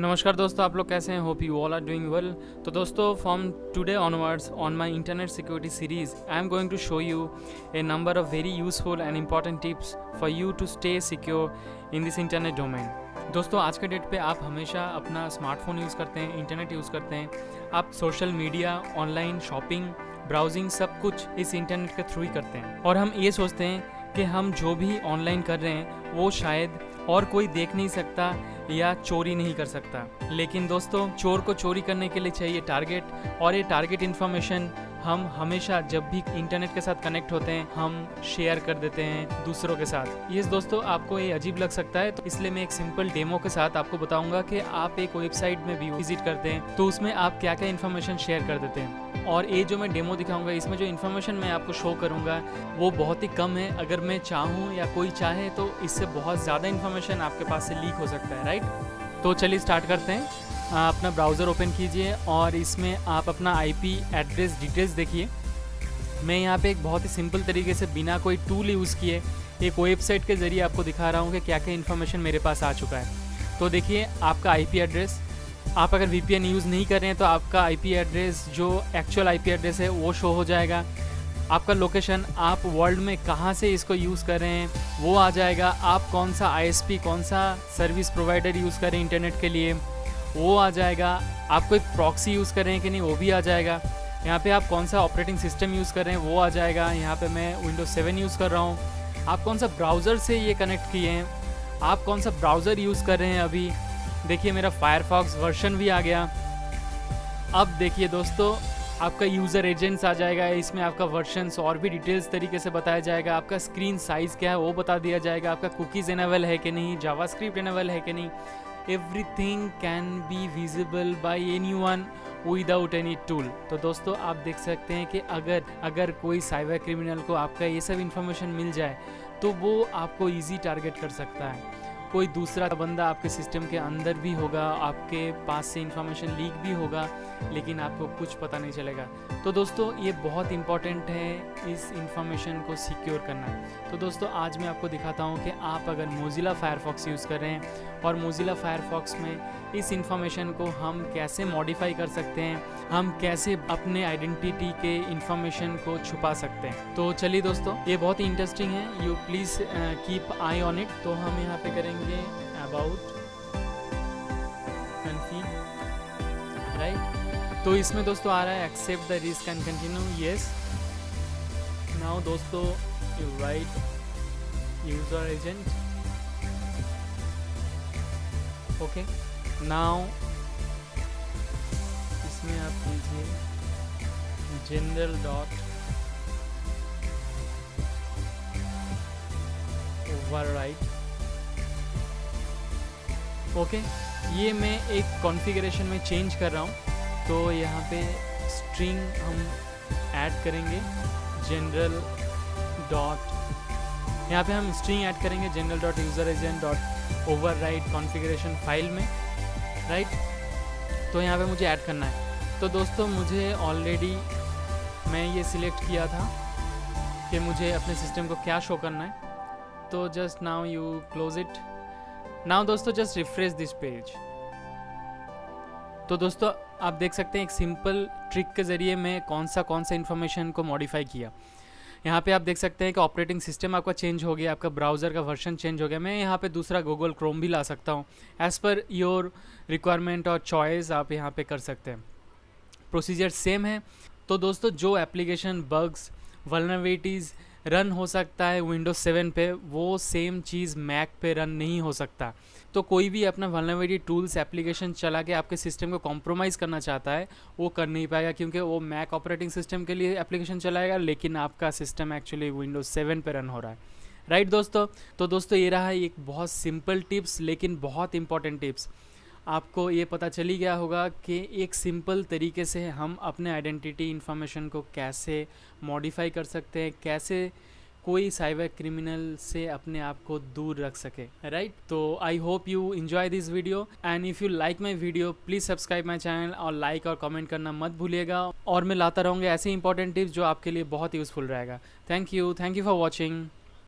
नमस्कार दोस्तों, आप लोग कैसे हैं? Hope you all are doing well. तो दोस्तों, from today onwards on my internet security series I am going to show you a number of very useful and important tips for you to stay secure in this internet domain. दोस्तों, आज के date पे आप हमेशा अपना smartphone use करते हैं, internet use करते हैं, आप social media, online shopping, browsing सब कुछ इस इंटरनेट के थ्रू ही करते हैं। और हम ये सोचते हैं कि हम जो भी ऑनलाइन कर रहे हैं वो शायद और कोई देख नहीं सकता या चोरी नहीं कर सकता। लेकिन दोस्तों, चोर को चोरी करने के लिए चाहिए टारगेट, और ये टारगेट इन्फॉर्मेशन हम हमेशा जब भी इंटरनेट के साथ कनेक्ट होते हैं हम शेयर कर देते हैं दूसरों के साथ। ये दोस्तों आपको ये अजीब लग सकता है, तो इसलिए मैं एक सिंपल डेमो के साथ आपको बताऊंगा कि आप एक वेबसाइट में भी विजिट करते हैं तो उसमें आप क्या क्या इन्फॉर्मेशन शेयर कर देते हैं। और ये जो मैं डेमो दिखाऊंगा, इसमें जो इन्फॉर्मेशन मैं आपको शो करूंगा वो बहुत ही कम है। अगर मैं चाहूँ या कोई चाहे तो इससे बहुत ज़्यादा इन्फॉर्मेशन आपके पास से लीक हो सकता है, राइट? तो चलिए स्टार्ट करते हैं। अपना ब्राउज़र ओपन कीजिए और इसमें आप अपना आईपी एड्रेस डिटेल्स देखिए। मैं यहाँ पे एक बहुत ही सिंपल तरीके से बिना कोई टूल यूज़ किए एक वेबसाइट के ज़रिए आपको दिखा रहा हूँ कि क्या क्या इन्फॉर्मेशन मेरे पास आ चुका है। तो देखिए, आपका आईपी एड्रेस, आप अगर वीपीएन यूज़ नहीं कर रहे हैं तो आपका आईपी एड्रेस जो एक्चुअल आईपी एड्रेस है वो शो हो जाएगा। आपका लोकेशन, आप वर्ल्ड में कहाँ से इसको यूज़ कर रहे हैं वो आ जाएगा। आप कौन सा आईएसपी, कौन सा सर्विस प्रोवाइडर यूज़ कर रहे हैं इंटरनेट के लिए वो आ जाएगा। आप कोई प्रॉक्सी यूज़ कर रहे हैं कि नहीं वो भी आ जाएगा। यहाँ पे आप कौन सा ऑपरेटिंग सिस्टम यूज़ कर रहे हैं वो आ जाएगा। यहाँ पे मैं विंडोज 7 यूज़ कर रहा हूँ। आप कौन सा ब्राउज़र से ये कनेक्ट किए हैं, आप कौन सा ब्राउज़र यूज़ कर रहे हैं। अभी देखिए मेरा फायरफॉक्स वर्जन भी आ गया। अब देखिए दोस्तों, आपका यूज़र एजेंट्स आ जाएगा, इसमें आपका वर्जन्स और भी डिटेल्स तरीके से बताया जाएगा। आपका स्क्रीन साइज़ क्या है वो बता दिया जाएगा। आपका कुकीज़ इनेबल है कि नहीं, जावास्क्रिप्ट इनेबल है कि नहीं। Everything can be visible bye anyone without any tool. तो दोस्तों, आप देख सकते हैं कि अगर कोई साइबर क्रिमिनल को आपका ये सब इन्फॉर्मेशन मिल जाए तो वो आपको ईजी टारगेट कर सकता है। कोई दूसरा बंदा आपके सिस्टम के अंदर भी होगा, आपके पास से इंफॉर्मेशन लीक भी होगा, लेकिन आपको कुछ पता नहीं चलेगा। तो दोस्तों, ये बहुत इंपॉर्टेंट है इस इंफॉर्मेशन को सिक्योर करना। तो दोस्तों, आज मैं आपको दिखाता हूँ कि आप अगर मोजिला फायरफॉक्स यूज़ कर रहे हैं और मोजिला फायरफॉक्स में इस इंफॉर्मेशन को हम कैसे मॉडिफाई कर सकते हैं, हम कैसे अपने आइडेंटिटी के इंफॉर्मेशन को छुपा सकते हैं। तो चलिए दोस्तों, ये बहुत ही इंटरेस्टिंग है, you please keep I on it. तो हम यहाँ पे करेंगे अबाउट कन्फिग, राइट? तो इसमें दोस्तों आ रहा है accept the risk and continue, yes. Now दोस्तों you write user agent, okay. Now इसमें आप कीजिए general.useragent.override, ओके। ये मैं एक कॉन्फ़िगरेशन में चेंज कर रहा हूँ। तो यहाँ पे स्ट्रिंग हम ऐड करेंगे general डॉट, यहाँ पे हम स्ट्रिंग ऐड करेंगे general.useragent.override कॉन्फ़िगरेशन फाइल में, राइट? तो यहाँ पे मुझे ऐड करना है। तो दोस्तों, मुझे ऑलरेडी मैं ये सिलेक्ट किया था कि मुझे अपने सिस्टम को क्या शो करना है। तो just now you close it. Now दोस्तों, जस्ट रिफ्रेश दिस पेज। तो दोस्तों, आप देख सकते हैं एक सिंपल ट्रिक के ज़रिए मैं कौन सा इन्फॉर्मेशन को मॉडिफाई किया। यहाँ पे आप देख सकते हैं कि ऑपरेटिंग सिस्टम आपका चेंज हो गया, आपका ब्राउज़र का वर्जन चेंज हो गया। मैं यहाँ पे दूसरा गूगल क्रोम भी ला सकता हूँ। एज़ पर योर रिक्वायरमेंट और चॉइस आप यहाँ पे कर सकते हैं। प्रोसीजर सेम है। तो दोस्तों, जो एप्लीकेशन बग्स, वल्नरेबिलिटीज़ रन हो सकता है विंडोज 7 पे, वो सेम चीज़ मैक पे रन नहीं हो सकता। तो कोई भी अपना वल्नरेबिलिटी टूल्स एप्लीकेशन चला के आपके सिस्टम को कॉम्प्रोमाइज़ करना चाहता है वो कर नहीं पाएगा, क्योंकि वो मैक ऑपरेटिंग सिस्टम के लिए एप्लीकेशन चलाएगा, लेकिन आपका सिस्टम एक्चुअली विंडोज 7 पे रन हो रहा है, राइट दोस्तों? तो दोस्तों, ये रहा एक बहुत सिंपल टिप्स लेकिन बहुत इंपॉर्टेंट टिप्स। आपको ये पता चली गया होगा कि एक सिंपल तरीके से हम अपने आइडेंटिटी इन्फॉर्मेशन को कैसे मॉडिफाई कर सकते हैं, कैसे कोई साइबर क्रिमिनल से अपने आप को दूर रख सके, राइट? तो I hope you enjoy this video, and if you like my video please subscribe my channel और लाइक और कमेंट करना मत भूलिएगा। और मैं लाता रहूँगा ऐसे इंपॉर्टेंट टिप्स जो आपके लिए बहुत यूज़फुल रहेगा। Thank you for watching.